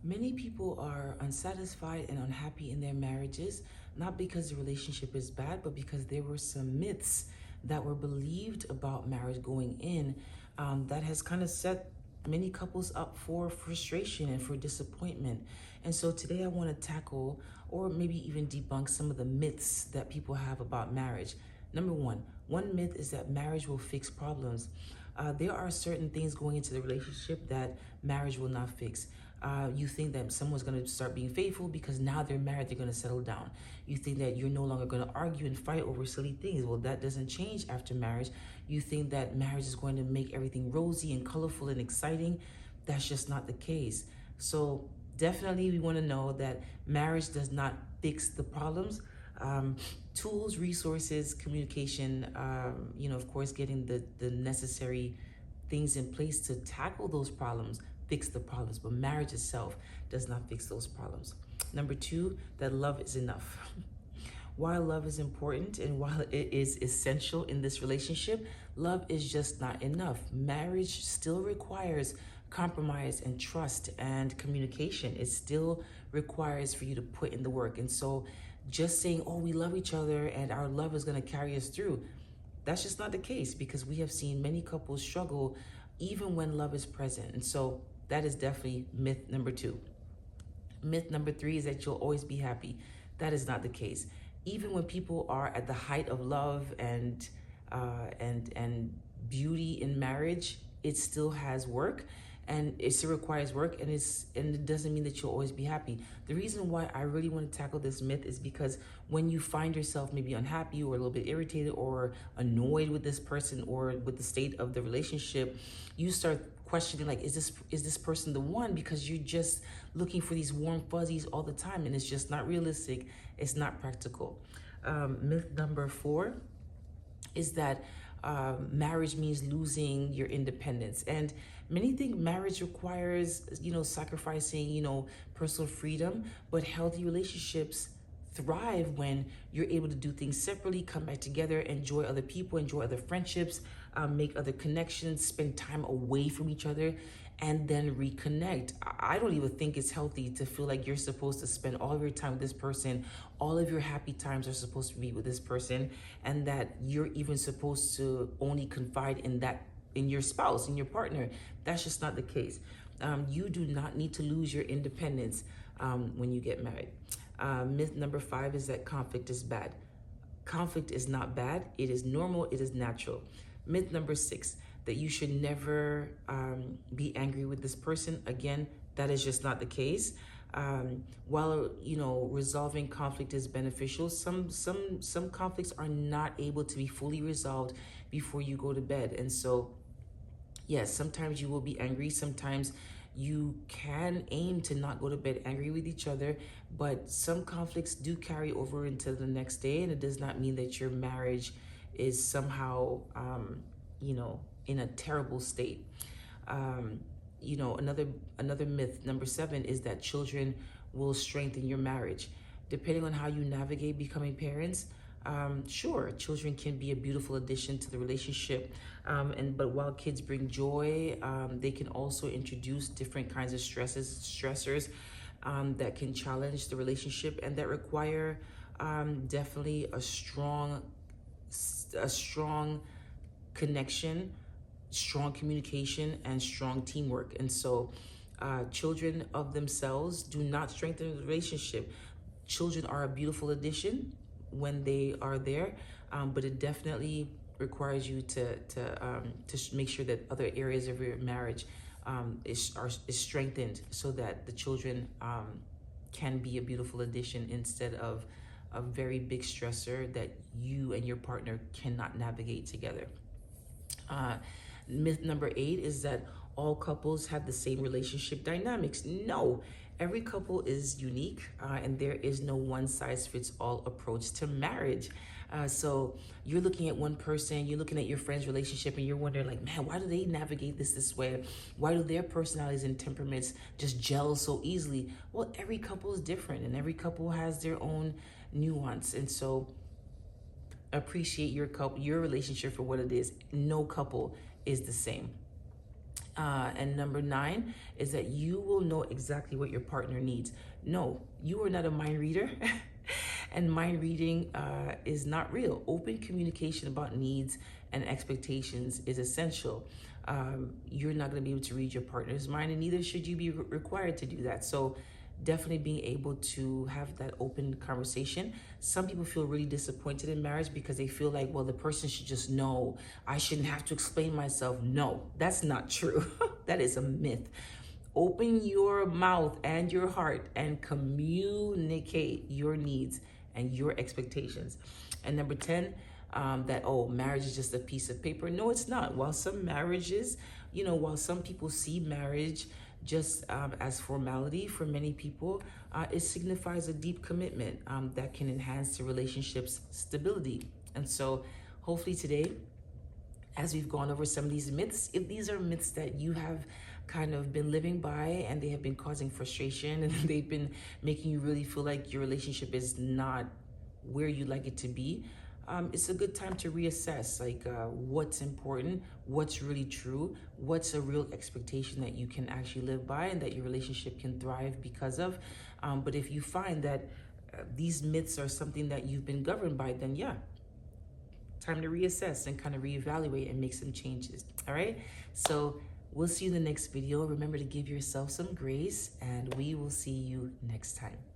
Many people are unsatisfied and unhappy in their marriages, not because the relationship is bad, but because there were some myths that were believed about marriage going in, that has kind of set many couples up for frustration and for disappointment. And so today I want to tackle or maybe even debunk some of the myths that people have about marriage. Number one myth is that marriage will fix problems. There are certain things going into the relationship that marriage will not fix. You think that someone's going to start being faithful because now they're married, they're going to settle down. You think that you're no longer going to argue and fight over silly things. Well, that doesn't change after marriage. You think that marriage is going to make everything rosy and colorful and exciting. That's just not the case. So definitely we want to know that marriage does not fix the problems. Tools, resources, communication, of course, getting the necessary things in place to tackle those problems, fix the problems, but marriage itself does not fix those problems. Number two, that love is enough. While love is important and while it is essential in this relationship, love is just not enough. Marriage still requires compromise and trust and communication. It still requires for you to put in the work. And so just saying, oh, we love each other and our love is going to carry us through, that's just not the case, because we have seen many couples struggle even when love is present. And so that is definitely myth number two. Myth number three is that you'll always be happy. That is not the case. Even when people are at the height of love and beauty in marriage, it still has work, and it still requires work, and it doesn't mean that you'll always be happy. The reason why I really want to tackle this myth is because when you find yourself maybe unhappy or a little bit irritated or annoyed with this person or with the state of the relationship, you start questioning, like, is this person the one? Because you're just looking for these warm fuzzies all the time, and it's just not realistic. It's not practical. Myth number four is that marriage means losing your independence. And many think marriage requires, sacrificing, personal freedom, but healthy relationships thrive when you're able to do things separately, come back together, enjoy other people, enjoy other friendships, make other connections, spend time away from each other, and then reconnect. I don't even think it's healthy to feel like you're supposed to spend all of your time with this person, all of your happy times are supposed to be with this person, and that you're even supposed to only confide in your spouse, in your partner. That's just not the case. You do not need to lose your independence when you get married. Myth number five is that conflict is bad. Conflict is not bad. It is normal. It is natural. Myth number six, that you should never be angry with this person. Again, that is just not the case. While resolving conflict is beneficial, some conflicts are not able to be fully resolved before you go to bed. And so, yes, sometimes you will be angry. Sometimes you can aim to not go to bed angry with each other, but some conflicts do carry over into the next day, and it does not mean that your marriage is somehow, in a terrible state. Another myth, number seven, is that children will strengthen your marriage. Depending on how you navigate becoming parents, sure, children can be a beautiful addition to the relationship, but while kids bring joy, they can also introduce different kinds of stressors that can challenge the relationship and that require definitely a strong connection, strong communication, and strong teamwork. And so children of themselves do not strengthen the relationship. Children are a beautiful addition when they are there, but it definitely requires you to make sure that other areas of your marriage is strengthened, so that the children can be a beautiful addition instead of a very big stressor that you and your partner cannot navigate together. Myth number eight is that all couples have the same relationship dynamics. No, every couple is unique, and there is no one-size-fits-all approach to marriage. So you're looking at one person, you're looking at your friend's relationship, and you're wondering, like, man, why do they navigate this way? Why do their personalities and temperaments just gel so easily? Well, every couple is different, and every couple has their own nuance. And so appreciate your relationship for what it is. No couple is the same. And number 9 is that you will know exactly what your partner needs. No, you are not a mind reader. And mind reading is not real. Open communication about needs and expectations is essential. You're not going to be able to read your partner's mind, and neither should you be required to do that. So definitely being able to have that open conversation. Some people feel really disappointed in marriage because they feel like, well, the person should just know. I shouldn't have to explain myself. No, that's not true. That is a myth. Open your mouth and your heart and communicate your needs and your expectations. And number 10, that, oh, marriage is just a piece of paper. No, it's not. While some marriages, while some people see marriage just as formality, for many people, it signifies a deep commitment that can enhance the relationship's stability. And so hopefully today, as we've gone over some of these myths, if these are myths that you have kind of been living by and they have been causing frustration and they've been making you really feel like your relationship is not where you'd like it to be, it's a good time to reassess, like what's important, what's really true, what's a real expectation that you can actually live by and that your relationship can thrive because of. But if you find that these myths are something that you've been governed by, then yeah, time to reassess and kind of reevaluate and make some changes. All right, so we'll see you in the next video. Remember to give yourself some grace, and we will see you next time.